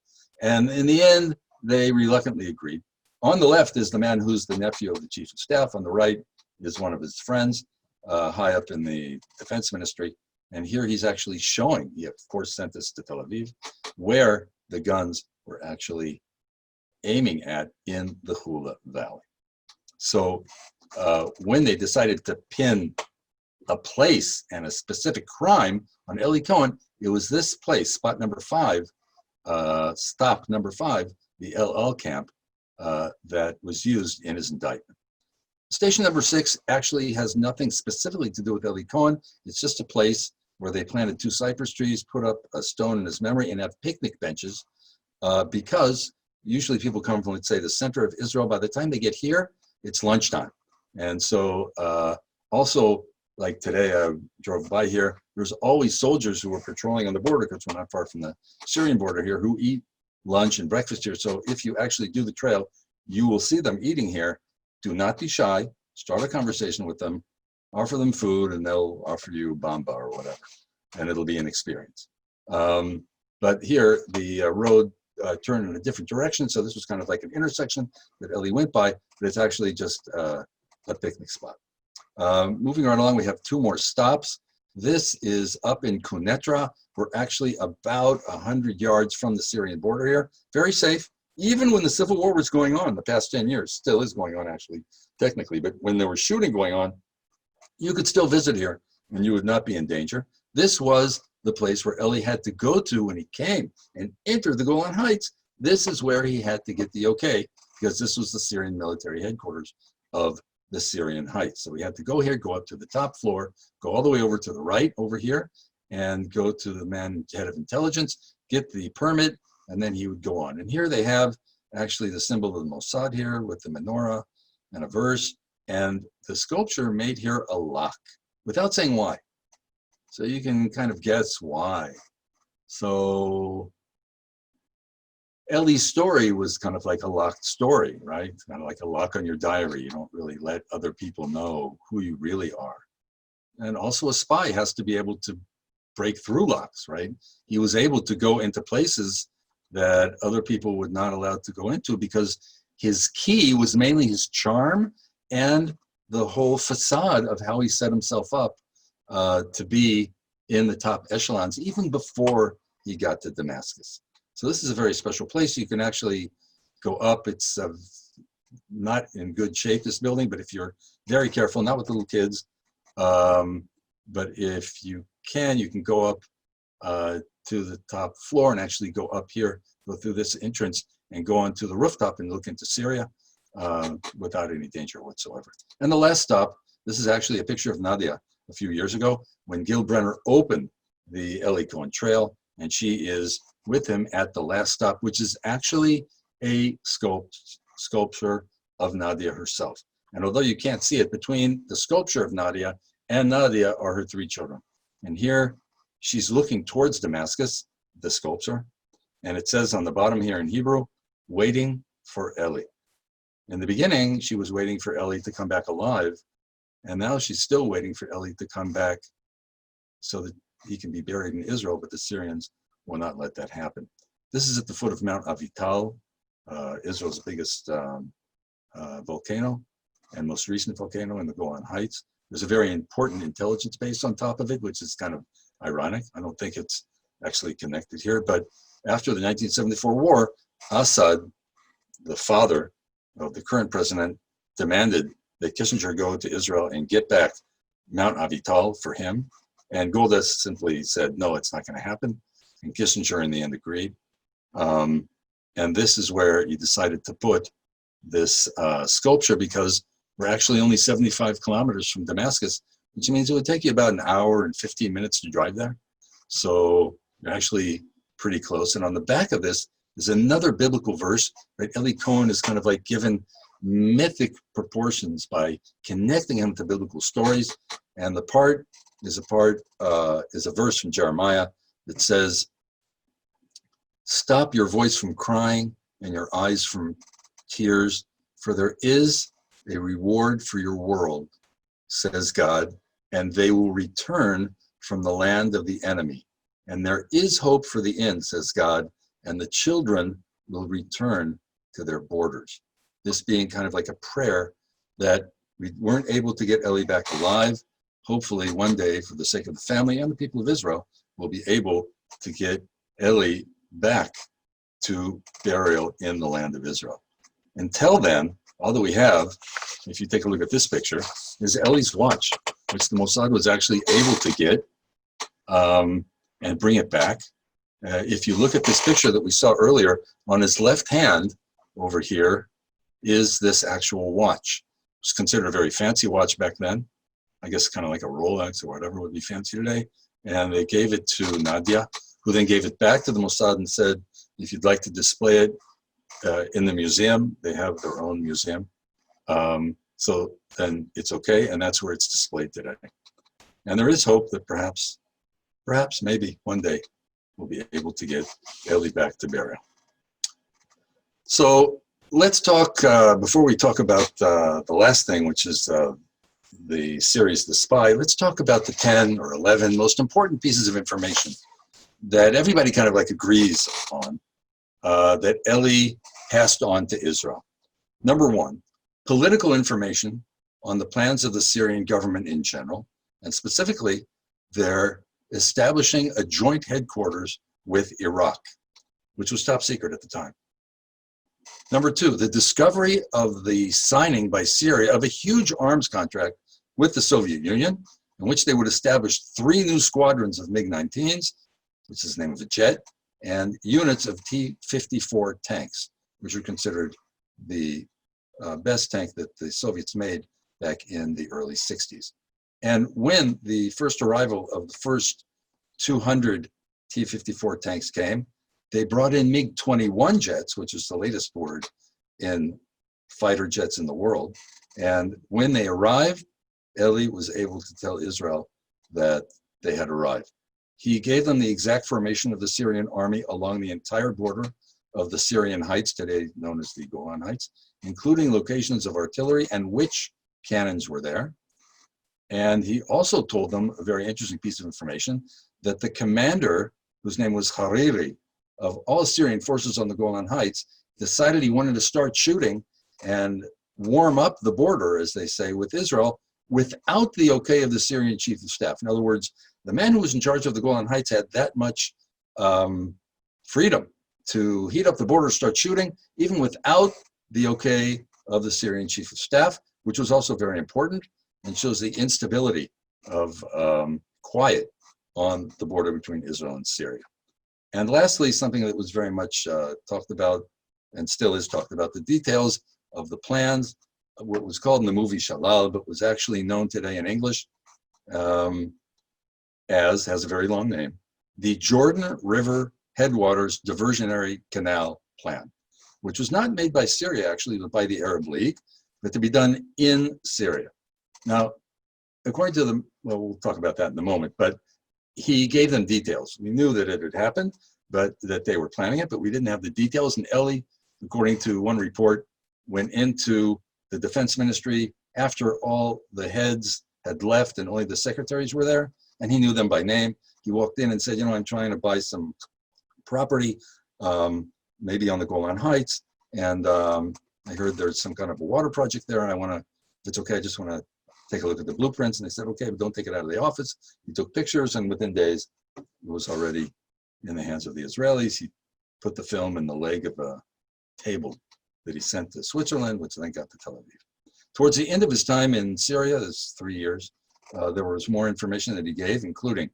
And in the end, they reluctantly agreed. On the left is the man who's the nephew of the chief of staff. On the right is one of his friends high up in the defense ministry. And here he's actually showing, he of course sent this to Tel Aviv, where the guns were actually aiming at in the Hula Valley. So when they decided to pin a place and a specific crime on Elly Cohen, it was this place, stop number 5, the El Al camp, that was used in his indictment. Station number 6 actually has nothing specifically to do with Elly Cohen. It's just a place where they planted 2 cypress trees, put up a stone in his memory, and have picnic benches because usually people come from, let's say, the center of Israel. By the time they get here, it's lunchtime. And so also, like today, I drove by here, there's always soldiers who are patrolling on the border, because we're not far from the Syrian border here, who eat lunch and breakfast here. So if you actually do the trail, you will see them eating here. Do not be shy. Start a conversation with them. Offer them food, and they'll offer you bamba or whatever, and it'll be an experience. But here, the road turned in a different direction, so this was kind of like an intersection that Elly went by, but it's actually just a picnic spot. Moving right along, we have 2 more stops. This is up in Quneitra. We're actually about 100 yards from the Syrian border here. Very safe. Even when the Civil War was going on, the past 10 years, still is going on actually, technically, but when there was shooting going on, you could still visit here and you would not be in danger. This was the place where Elly had to go to when he came and entered the Golan Heights. This is where he had to get the okay, because this was the Syrian military headquarters of the Syrian Heights. So we had to go here, go up to the top floor, go all the way over to the right over here, and go to the man head of intelligence, get the permit, and then he would go on. And here they have actually the symbol of the Mossad here with the menorah and a verse, and the sculpture made here a lock without saying why. So you can kind of guess why. So Elly's story was kind of like a locked story, right? Kind of like a lock on your diary. You don't really let other people know who you really are. And also a spy has to be able to break through locks, right? He was able to go into places that other people were not allowed to go into because his key was mainly his charm and the whole facade of how he set himself up to be in the top echelons, even before he got to Damascus. So this is a very special place. You can actually go up. It's not in good shape, this building, but if you're very careful, not with little kids, but if you can go up to the top floor and actually go up here, go through this entrance and go onto the rooftop and look into Syria without any danger whatsoever. And the last stop, this is actually a picture of Nadia a few years ago when Gil Brenner opened the Elly Cohen Trail, and she is with him at the last stop, which is actually a sculpture of Nadia herself. And although you can't see it, between the sculpture of Nadia and Nadia are her 3 children. And here she's looking towards Damascus, the sculpture, and it says on the bottom here in Hebrew, waiting for Elly. In the beginning, she was waiting for Elly to come back alive, and now she's still waiting for Elly to come back so that he can be buried in Israel, but the Syrians will not let that happen. This is at the foot of Mount Avital, Israel's biggest volcano and most recent volcano in the Golan Heights. There's a very important intelligence base on top of it, which is kind of ironic. I don't think it's actually connected here, but after the 1974 war, Assad, the father of the current president, demanded that Kissinger go to Israel and get back Mount Avital for him. And Golda simply said, no, it's not going to happen. And Kissinger in the end agreed. And this is where he decided to put this sculpture, because we're actually only 75 kilometers from Damascus, which means it would take you about an hour and 15 minutes to drive there. So you're actually pretty close. And on the back of this is another biblical verse, right? Elly Cohen is kind of like given mythic proportions by connecting him to biblical stories. And the part is a verse from Jeremiah that says, stop your voice from crying and your eyes from tears, for there is a reward for your world, says God, and they will return from the land of the enemy. And there is hope for the end, says God, and the children will return to their borders. This being kind of like a prayer that we weren't able to get Elly back alive. Hopefully one day, for the sake of the family and the people of Israel, we'll be able to get Elly back to burial in the land of Israel. Until then, all that we have, if you take a look at this picture, is Elly's watch, which the Mossad was actually able to get and bring it back. If you look at this picture that we saw earlier, on his left hand over here is this actual watch. It was considered a very fancy watch back then. I guess kind of like a Rolex or whatever would be fancy today. And they gave it to Nadia, who then gave it back to the Mossad and said, if you'd like to display it in the museum, they have their own museum. So then it's okay, and that's where it's displayed today. And there is hope that perhaps maybe one day we'll be able to get Elly back to burial. So let's talk, before we talk about the last thing, which is the series The Spy, let's talk about the 10 or 11 most important pieces of information that everybody kind of like agrees on, that Elly passed on to Israel. Number one, political information on the plans of the Syrian government in general, and specifically they're establishing a joint headquarters with Iraq, which was top secret at the time. Number two, the discovery of the signing by Syria of a huge arms contract with the Soviet Union, in which they would establish 3 new squadrons of MiG-19s, which is the name of a jet, and units of T-54 tanks, which are considered the best tank that the Soviets made back in the early 60s. And when the first arrival of the first 200 T-54 tanks came, they brought in MiG-21 jets, which is the latest word in fighter jets in the world. And when they arrived, Elly was able to tell Israel that they had arrived. He gave them the exact formation of the Syrian army along the entire border of the Syrian Heights, today known as the Golan Heights, including locations of artillery and which cannons were there. And he also told them a very interesting piece of information, that the commander, whose name was Hariri, of all Syrian forces on the Golan Heights, decided he wanted to start shooting and warm up the border, as they say, with Israel, without the okay of the Syrian chief of staff. In other words, the man who was in charge of the Golan Heights had that much freedom to heat up the border, start shooting, even without the okay of the Syrian chief of staff, which was also very important and shows the instability of quiet on the border between Israel and Syria. And lastly, something that was very much talked about and still is talked about, the details of the plans, what was called in the movie Shalal, but was actually known today in English as, has a very long name, the Jordan River Headwaters Diversionary Canal Plan, which was not made by Syria actually, but by the Arab League, but to be done in Syria. Now, according to the, well, we'll talk about that in a moment, but he gave them details. We knew that it had happened, but that they were planning it, but we didn't have the details. And Elly, according to one report, went into the defense ministry after all the heads had left and only the secretaries were there, and he knew them by name. He walked in and said, you know, I'm trying to buy some property, maybe on the Golan Heights, and I heard there's some kind of a water project there, and I want to, if it's okay, I just want to take a look at the blueprints. And they said, okay, but don't take it out of the office. He took pictures, and within days, it was already in the hands of the Israelis. He put the film in the leg of a table that he sent to Switzerland, which then got to Tel Aviv. Towards the end of his time in Syria, this 3 years, there was more information that he gave, including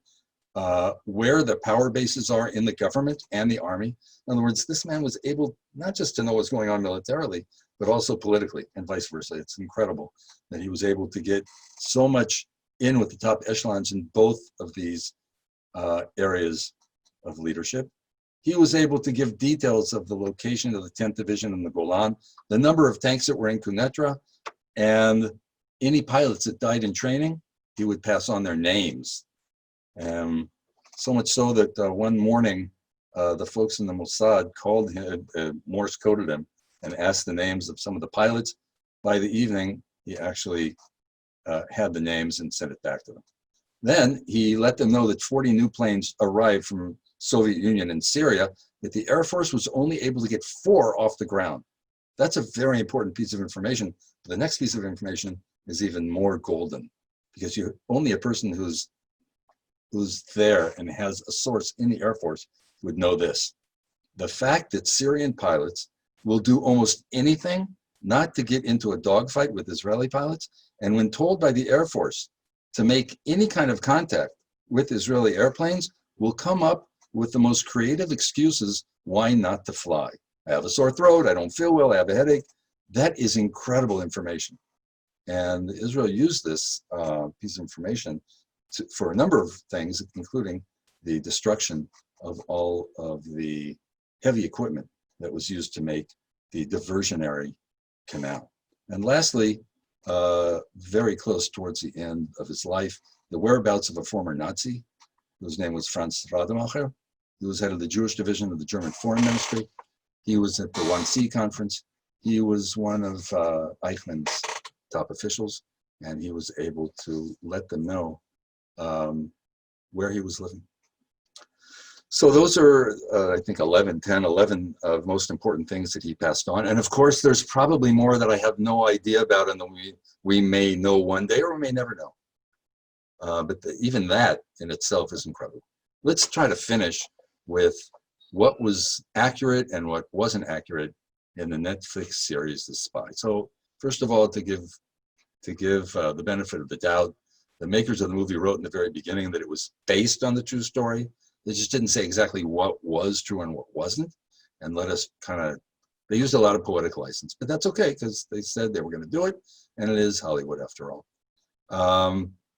where the power bases are in the government and the army. In other words, this man was able not just to know what's going on militarily, but also politically, and vice versa. It's incredible that he was able to get so much in with the top echelons in both of these areas of leadership. He was able to give details of the location of the 10th Division in the Golan, the number of tanks that were in Quneitra, and any pilots that died in training, he would pass on their names. So much so that one morning, the folks in the Mossad called him, Morse coded him, and asked the names of some of the pilots. By the evening, he actually had the names and sent it back to them. Then he let them know that 40 new planes arrived from Soviet Union and Syria, that the Air Force was only able to get 4 off the ground. That's a very important piece of information. The next piece of information is even more golden, because you only a person who's there and has a source in the Air Force would know this. The fact that Syrian pilots will do almost anything not to get into a dogfight with Israeli pilots, and when told by the Air Force to make any kind of contact with Israeli airplanes, will come up with the most creative excuses why not to fly. I have a sore throat, I don't feel well, I have a headache. That is incredible information. And Israel used this piece of information for a number of things, including the destruction of all of the heavy equipment that was used to make the diversionary canal. And lastly, very close towards the end of his life, the whereabouts of a former Nazi, whose name was Franz Rademacher. He was head of the Jewish division of the German Foreign Ministry. He was at the 1C conference. He was one of Eichmann's top officials, and he was able to let them know where he was living. So those are, I think, 11 of most important things that he passed on. And of course, there's probably more that I have no idea about and that we may know one day or we may never know. But even that in itself is incredible. Let's try to finish with what was accurate and what wasn't accurate in the Netflix series The Spy. So first of all, to give the benefit of the doubt, the makers of the movie wrote in the very beginning that it was based on the true story. They just didn't say exactly what was true and what wasn't, and let us they used a lot of poetic license, but that's okay because they said they were going to do it, and it is Hollywood after all.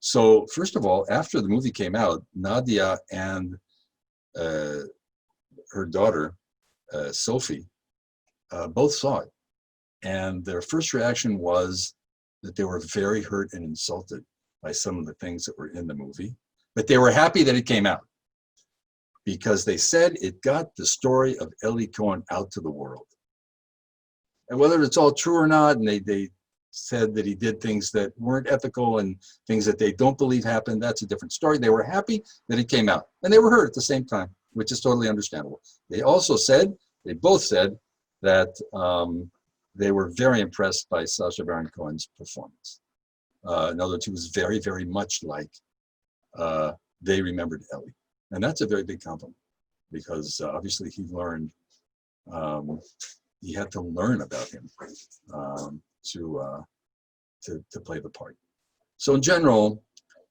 So first of all, after the movie came out, Nadia and her daughter, Sophie, both saw it. And their first reaction was that they were very hurt and insulted by some of the things that were in the movie. But they were happy that it came out because they said it got the story of Elly Cohen out to the world. And whether it's all true or not, and they said that he did things that weren't ethical and things that they don't believe happened, that's a different story. They were happy that it came out. And they were hurt at the same time, which is totally understandable. They both said that they were very impressed by Sacha Baron Cohen's performance. In other words, he was very, very much like they remembered Elly. And that's a very big compliment because obviously he learned, he had to learn about him to play the part. So in general,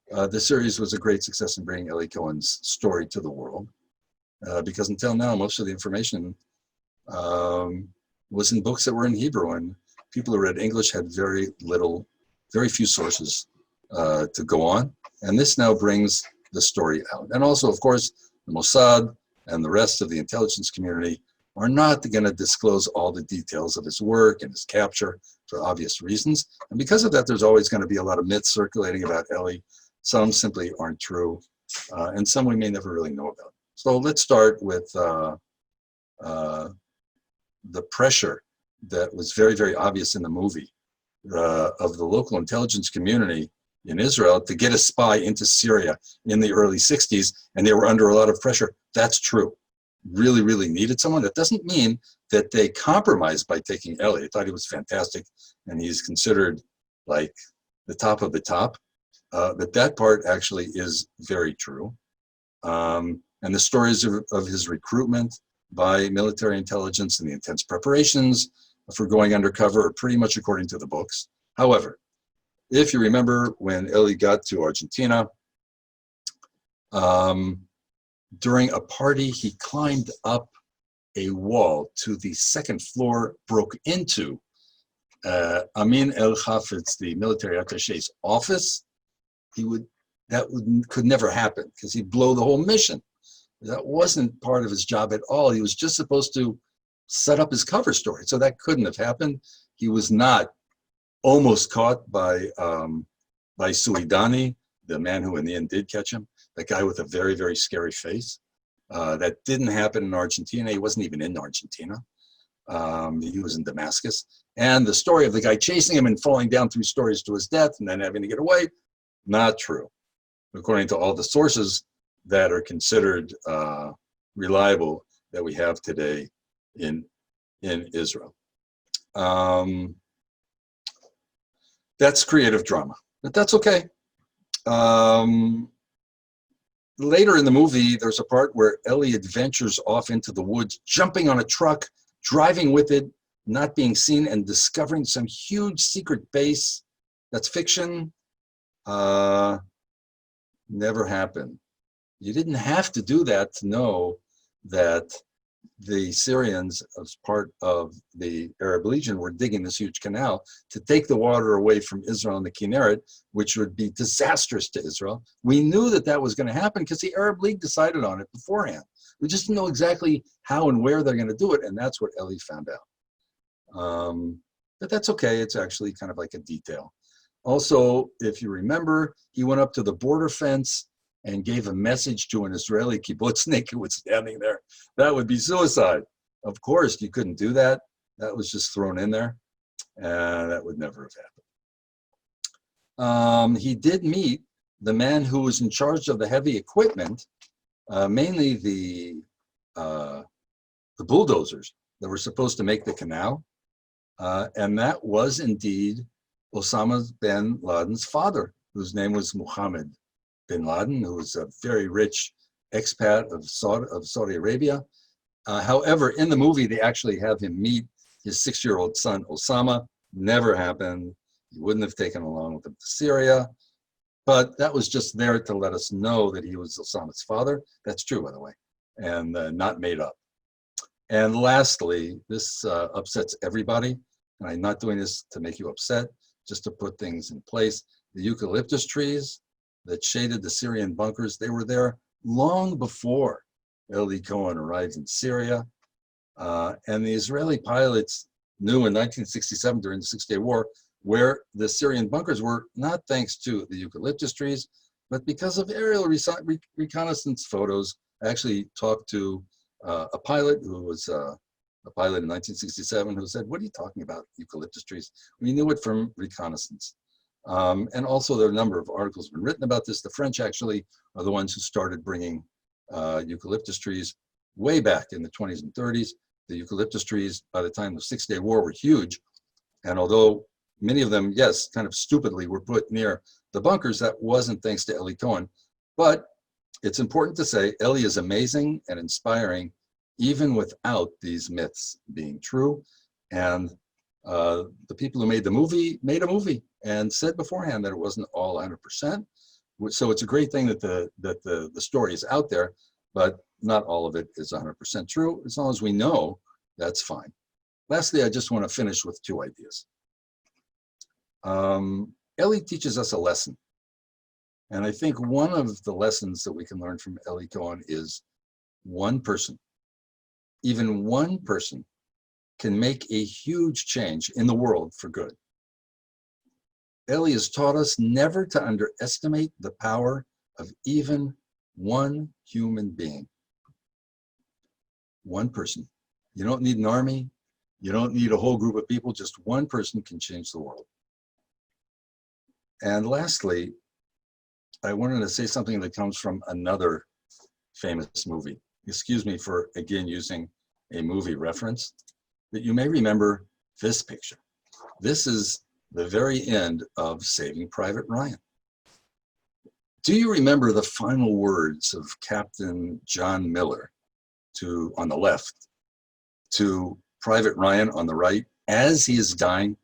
the series was a great success in bringing Elly Cohen's story to the world because until now, most of the information was in books that were in Hebrew, and people who read English had very few sources to go on. And this now brings the story out. And also, of course, the Mossad and the rest of the intelligence community are not going to disclose all the details of his work and his capture for obvious reasons. And because of that, there's always going to be a lot of myths circulating about Elly. Some simply aren't true, and some we may never really know about. So let's start with the pressure that was very, very obvious in the movie of the local intelligence community in Israel to get a spy into Syria in the early 60s, and they were under a lot of pressure. That's true. Really, really needed someone. That doesn't mean that they compromised by taking Elly. I thought he was fantastic, and he's considered like the top of the top. But that part actually is very true. And the stories of his recruitment by military intelligence and the intense preparations for going undercover are pretty much according to the books. However, if you remember when Elly got to Argentina, during a party, he climbed up a wall to the second floor, broke into Amin El-Hafez, the military attaché's office. Could never happen because he'd blow the whole mission. That wasn't part of his job at all. He was just supposed to set up his cover story. So that couldn't have happened. He was not almost caught by Suidani, the man who in the end did catch him, that guy with a very, very scary face. That didn't happen in Argentina. He wasn't even in Argentina. He was in Damascus. And the story of the guy chasing him and falling down 3 stories to his death and then having to get away, not true, according to all the sources that are considered reliable that we have today in Israel. That's creative drama, but that's okay. Later in the movie, there's a part where Elly adventures off into the woods, jumping on a truck, driving with it, not being seen, and discovering some huge secret base. That's fiction. Never happened. You didn't have to do that to know that the Syrians, as part of the Arab Legion, were digging this huge canal to take the water away from Israel and the Kinneret, which would be disastrous to Israel. We knew that that was going to happen because the Arab League decided on it beforehand. We just didn't know exactly how and where they're going to do it, and that's what Elly found out. But that's okay. It's actually kind of like a detail. Also, if you remember, he went up to the border fence and gave a message to an Israeli kibbutznik who was standing there. That would be suicide. Of course, you couldn't do that. That was just thrown in there. That would never have happened. He did meet the man who was in charge of the heavy equipment, mainly the bulldozers that were supposed to make the canal. And that was indeed Osama bin Laden's father, whose name was Mohammed bin Laden, who was a very rich expat of Saudi Arabia. However, in the movie, they actually have him meet His 6-year-old son, Osama, never happened. He wouldn't have taken along with him to Syria. But that was just there to let us know that he was Osama's father. That's true, by the way, and not made up. And lastly, this upsets everybody. And I'm not doing this to make you upset, just to put things in place. The eucalyptus trees that shaded the Syrian bunkers, they were there long before Elly Cohen arrived in Syria. And the Israeli pilots knew in 1967 during the Six-Day War where the Syrian bunkers were, not thanks to the eucalyptus trees, but because of aerial reconnaissance photos. I actually talked to a pilot who was a pilot in 1967 who said, "What are you talking about, eucalyptus trees?" We knew it from reconnaissance. And also there are a number of articles been written about this. The French actually are the ones who started bringing eucalyptus trees way back in the 20s and 30s. The eucalyptus trees by the time of the Six-Day War were huge. And although many of them, yes, kind of stupidly were put near the bunkers, that wasn't thanks to Elly Cohen. But it's important to say Elly is amazing and inspiring, even without these myths being true. And the people who made the movie made a movie and said beforehand that it wasn't all 100%. So it's a great thing that the story is out there, but not all of it is 100% true. As long as we know, that's fine. Lastly, I just want to finish with 2 ideas. Elly teaches us a lesson. And I think one of the lessons that we can learn from Elly Cohen is one person, even one person, can make a huge change in the world for good. Elly has taught us never to underestimate the power of even one human being. One person. You don't need an army. You don't need a whole group of people. Just one person can change the world. And lastly, I wanted to say something that comes from another famous movie. Excuse me for, again, using a movie reference, but you may remember this picture. This is the very end of Saving Private Ryan. Do you remember the final words of Captain John Miller on the left to Private Ryan on the right? As he is dying,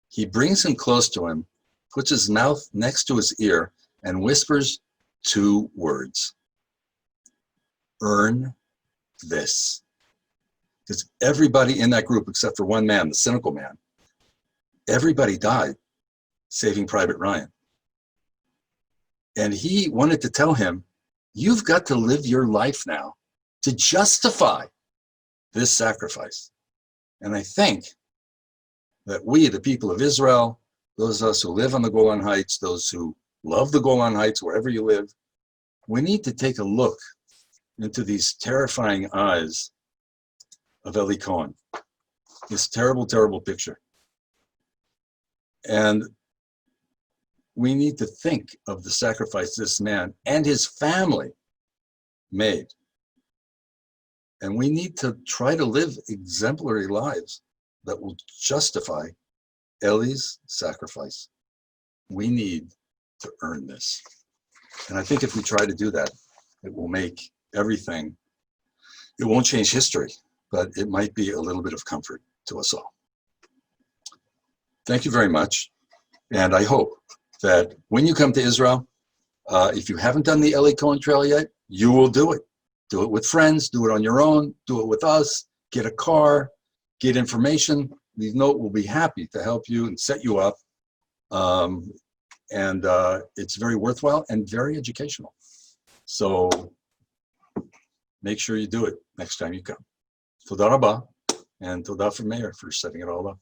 he brings him close to him, puts his mouth next to his ear, and whispers 2 words: earn this. Because everybody in that group, except for one man, the cynical man, everybody died saving Private Ryan. And he wanted to tell him, you've got to live your life now to justify this sacrifice. And I think that we, the people of Israel, those of us who live on the Golan Heights, those who love the Golan Heights, wherever you live, we need to take a look into these terrifying eyes of Elly Cohen, this terrible, terrible picture. And we need to think of the sacrifice this man and his family made. And we need to try to live exemplary lives that will justify Elly's sacrifice. We need to earn this. And I think if we try to do that, it will make everything, it won't change history, but it might be a little bit of comfort to us all. Thank you very much. And I hope that when you come to Israel, if you haven't done the Elly Cohen Trail yet, you will do it. Do it with friends, do it on your own, do it with us, get a car, get information. We know we'll be happy to help you and set you up. It's very worthwhile and very educational. So make sure you do it next time you come. Toda rabba, and toda for Mayor for setting it all up.